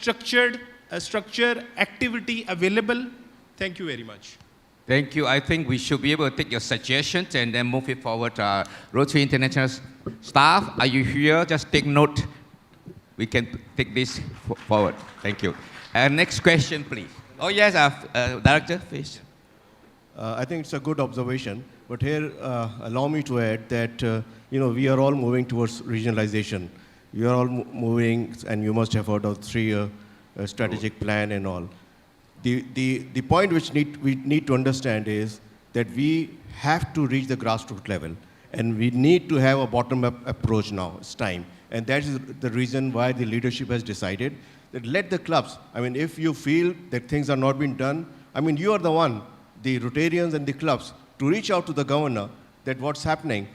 structure activity available? Thank you very much. Thank you. I think we should be able to take your suggestions and then move it forward. Rotary International staff, are you here? Just take note. We can take this forward. Thank you. Next question, please. Oh, yes, Director, please. I think it's a good observation, but here allow me to add that we are all moving towards regionalization. We are all moving, and you must have heard of 3-year strategic plan and all. The point which we need to understand is that we have to reach the grassroots level, and we need to have a bottom-up approach now. It's time, and that is the reason why the leadership has decided that let the clubs. I mean, if you feel that things are not being done, I mean, you are the one, the Rotarians and the clubs, to reach out to the governor that what's happening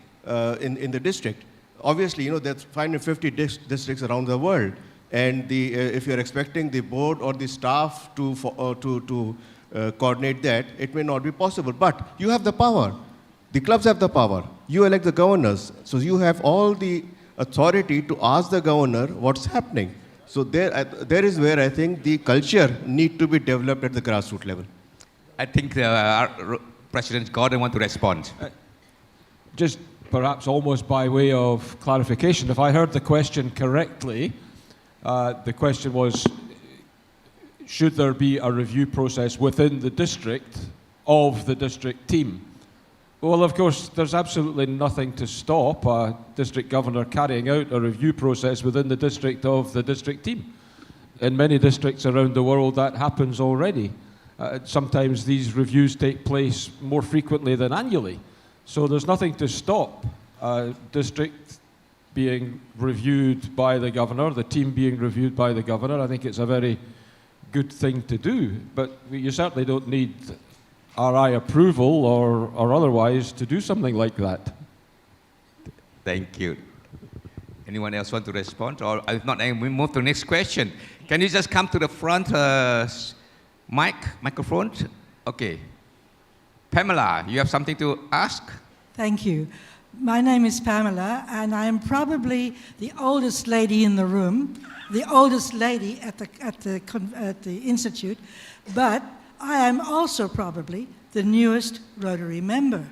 in the district. Obviously, there's 550 districts around the world, and if you're expecting the board or the staff to coordinate that, it may not be possible. But you have the power. The clubs have the power. You elect the governors, so you have all the authority to ask the governor what's happening. So there is where I think the culture need to be developed at the grassroots level. I think President Gordon wants to respond. Just perhaps almost by way of clarification, if I heard the question correctly, the question was, should there be a review process within the district of the district team? Well, of course, there's absolutely nothing to stop a district governor carrying out a review process within the district of the district team. In many districts around the world, that happens already. Sometimes these reviews take place more frequently than annually. So there's nothing to stop a district being reviewed by the governor, the team being reviewed by the governor. I think it's a very good thing to do, but you certainly don't need RI approval or otherwise to do something like that. Thank you. Anyone else want to respond? Or if not, we move to the next question. Can you just come to the front microphone? Okay. Pamela, you have something to ask? Thank you. My name is Pamela, and I am probably the oldest lady in the room, the oldest lady at the Institute, but I am also probably the newest Rotary member.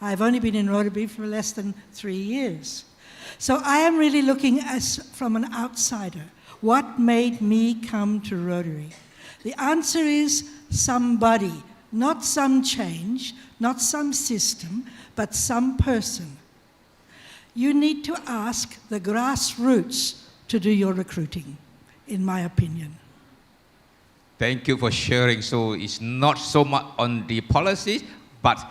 I've only been in Rotary for less than 3 years. So I am really looking from an outsider. What made me come to Rotary? The answer is somebody, not some change, not some system, but some person. You need to ask the grassroots to do your recruiting, in my opinion. Thank you for sharing. So it's not so much on the policies, but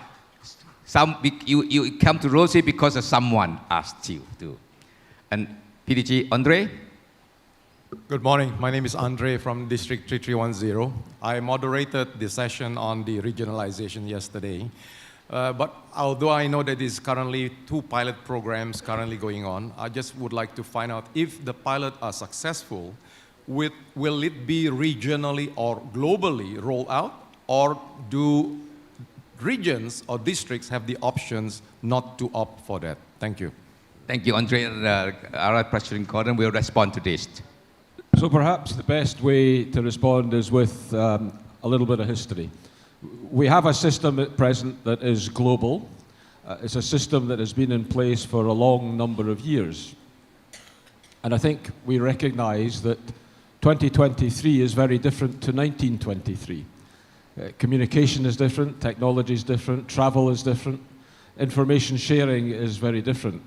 you come to Rotary because of someone asked you to. And PDG, Andre? Good morning. My name is Andre from District 3310. I moderated the session on the regionalization yesterday. But although I know that there is currently 2 pilot programs currently going on, I just would like to find out if the pilot are successful, will it be regionally or globally rolled out, or do regions or districts have the options not to opt for that? Thank you. Thank you, Andre. Our President Gordon will respond to this. So perhaps the best way to respond is with a little bit of history. We have a system at present that is global. It's a system that has been in place for a long number of years. And I think we recognize that 2023 is very different to 1923. Communication is different, technology is different, travel is different, information sharing is very different.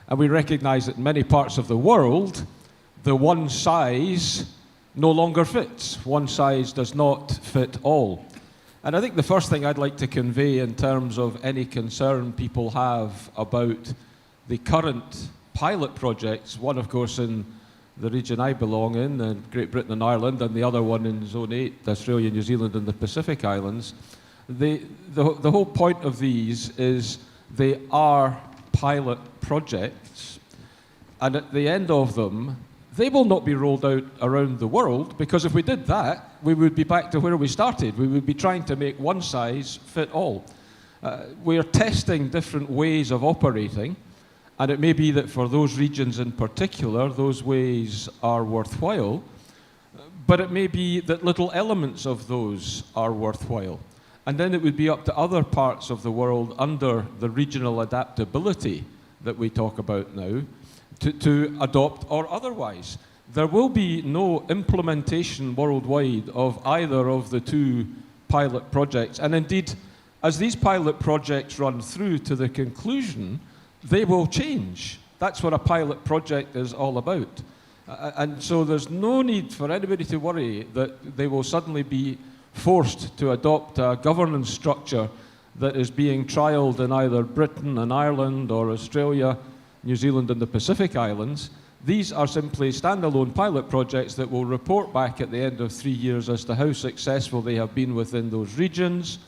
And we recognize that in many parts of the world, the one size no longer fits. One size does not fit all. And I think the first thing I'd like to convey in terms of any concern people have about the current pilot projects, one of course in the region I belong in Great Britain and Ireland, and the other one in Zone 8, Australia, New Zealand and the Pacific Islands, the whole point of these is they are pilot projects, and at the end of them, they will not be rolled out around the world, because if we did that, we would be back to where we started. We would be trying to make one size fit all. We are testing different ways of operating, and it may be that for those regions in particular, those ways are worthwhile. But it may be that little elements of those are worthwhile. And then it would be up to other parts of the world under the regional adaptability that we talk about now to adopt or otherwise. There will be no implementation worldwide of either of the two pilot projects. And indeed, as these pilot projects run through to the conclusion, they will change. That's what a pilot project is all about. And so there's no need for anybody to worry that they will suddenly be forced to adopt a governance structure that is being trialled in either Britain and Ireland or Australia, New Zealand and the Pacific Islands. These are simply standalone pilot projects that will report back at the end of 3 years as to how successful they have been within those regions.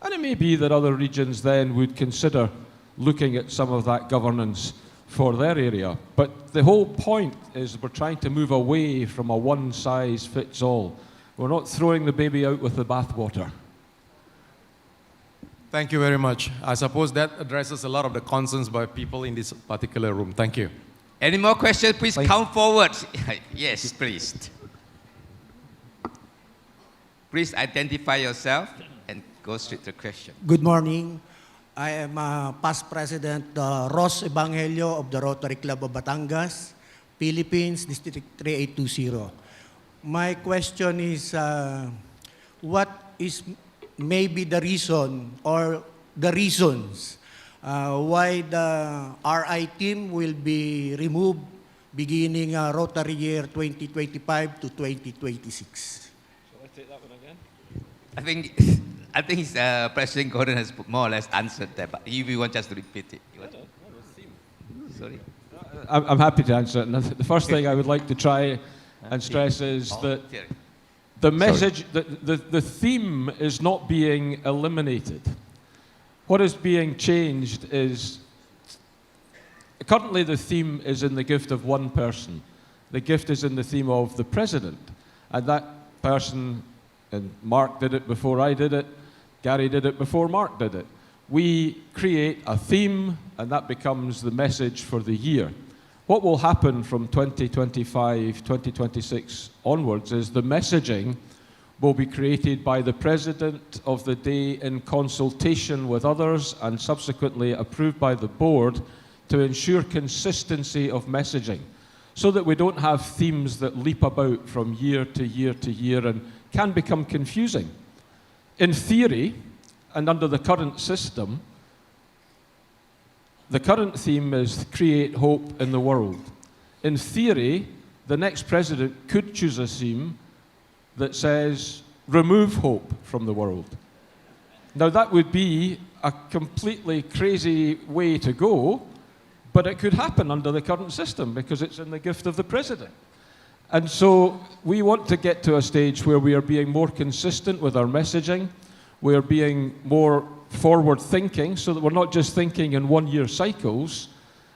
And it may be that other regions then would consider looking at some of that governance for their area. But the whole point is we're trying to move away from a one-size-fits-all. We're not throwing the baby out with the bathwater. Thank you very much. I suppose that addresses a lot of the concerns by people in this particular room. Thank you. Any more questions? Please come forward. Yes, please. Please identify yourself and go straight to the question. Good morning. I am past President Ross Evangelio of the Rotary Club of Batangas, Philippines, District 3820. My question is, what is maybe the reason or the reasons why the RI team will be removed beginning Rotary year 2025 to 2026? Shall I take that one again? I think President Gordon has more or less answered that, but if you want just to repeat it. Sorry. I'm happy to answer it. And the first thing I would like to try and stress is that the message, the theme is not being eliminated. What is being changed is, currently the theme is in the gift of one person. The gift is in the theme of the president. And that person, and Mark did it before I did it, Gary did it before Mark did it. We create a theme, and that becomes the message for the year. What will happen from 2025, 2026 onwards is the messaging will be created by the president of the day in consultation with others and subsequently approved by the board to ensure consistency of messaging so that we don't have themes that leap about from year to year to year and can become confusing. In theory, and under the current system, the current theme is create hope in the world. In theory, the next president could choose a theme that says remove hope from the world. Now that would be a completely crazy way to go, but it could happen under the current system because it's in the gift of the president. And so we want to get to a stage where we are being more consistent with our messaging, we are being more forward-thinking so that we're not just thinking in one-year cycles,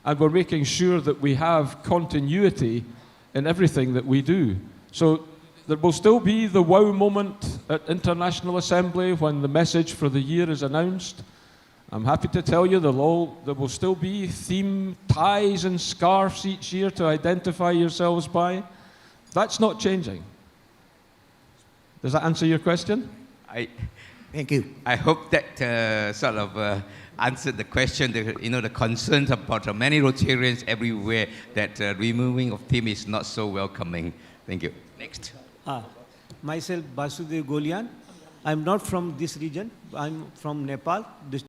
and we're making sure that we have continuity in everything that we do. So there will still be the wow moment at International Assembly when the message for the year is announced. I'm happy to tell you there will still be theme ties and scarves each year to identify yourselves by. That's not changing. Does that answer your question? Thank you. I hope that sort of answered the question, the concerns about many Rotarians everywhere that removing of theme is not so welcoming. Thank you. Next. Myself, Basudev Golian. I'm not from this region. I'm from Nepal.